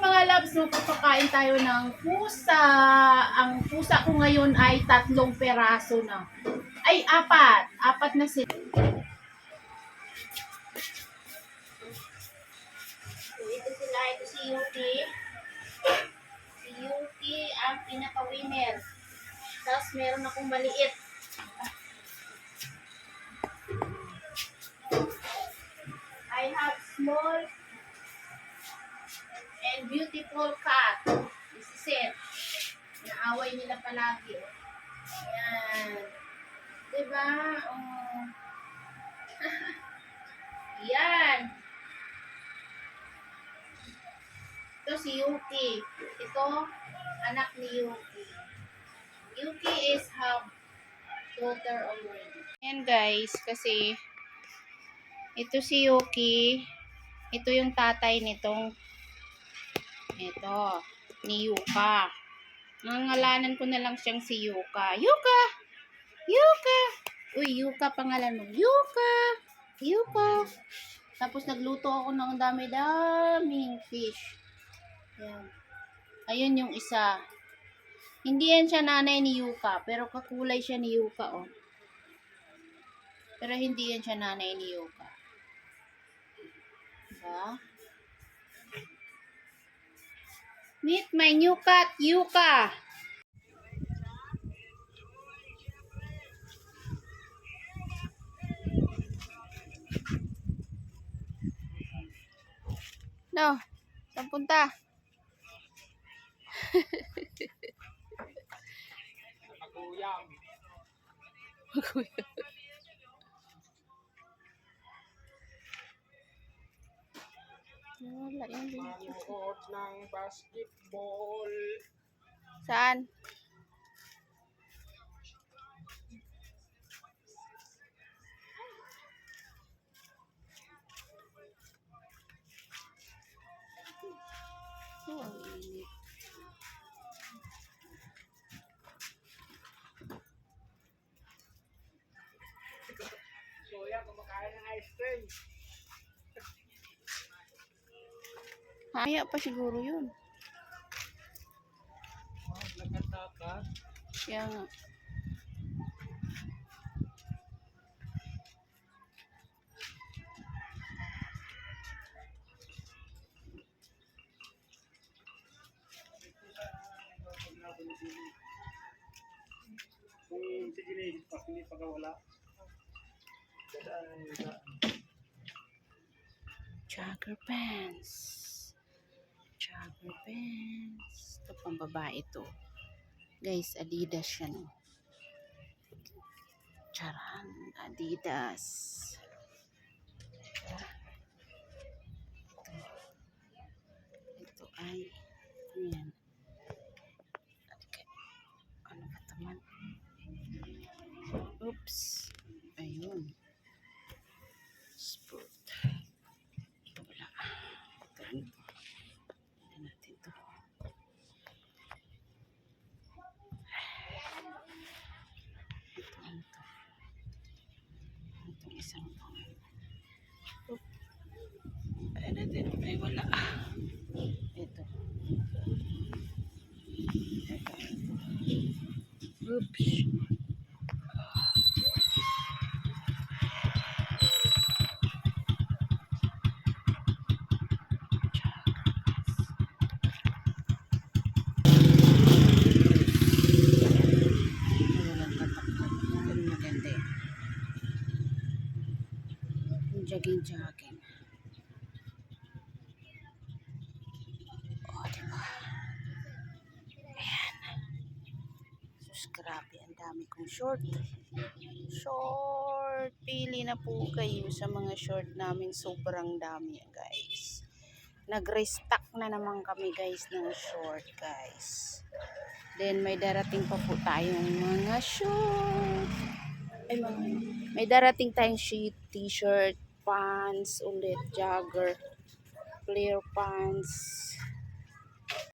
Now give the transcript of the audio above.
mga loves, so papakain tayo ng pusa. Ang pusa ko ngayon ay 3 peraso na. Ay, 4. 4 na sila. So, ito sila. Ito si Yuki. Si Yuki ang pinaka-winner. Tapos meron akong maliit. I have small and beautiful cat. This is it. Naaway nila palagi. Yan. Diba? Oh. Yan. Ito si Yuki. Ito, anak ni Yuki. Yuki is have daughter already. Yan guys, kasi ito si Yuki. Ito yung tatay nitong ito, ni Yuka. Nangangalanan ko na lang siyang si Yuka. Yuka! Yuka! Uy, Yuka pangalan mo. Yuka! Yuka! Tapos nagluto ako ng dami-daming fish. Yan. Ayun yung isa. Hindi yan siya nanay ni Yuka, pero kakulay siya ni Yuka, oh. Pero hindi yan siya nanay ni Yuka. Diba? Meet my new cat, Yuka! No, saan punta? Maguyang. Wala yan. Manood ng basketball. Saan? Oh, ang init. Kuya, kumakain ng ice cream. Haya pa siguro yun. Nagkatakas. Kaya nga. Kung si Ginesis pa, hindi pa wala. Jogger pants. Jogger pants. Ito pang babae to. Guys, Adidas siya, no? Charan, Adidas. Ito ay, ano yan? Okay. Ano ba ito man? Oops. Ayun. Sport. Ito wala. Ito ano to? Ito natin to. Ito ano to? Itong isang to. Oop. Ayan natin. Ay wala. Ito. Oops. Jogging. Oh, diba? Ayan. Sus, grabe. Ang dami kong short. Short. Pili na po kayo sa mga short namin. Sobrang dami yan, guys. Nag-restock na naman kami, guys, ng short, guys. Then, may darating pa po tayong mga short. Ay, may darating tayong sheet, t-shirt, pants, ulit, jogger, flare pants.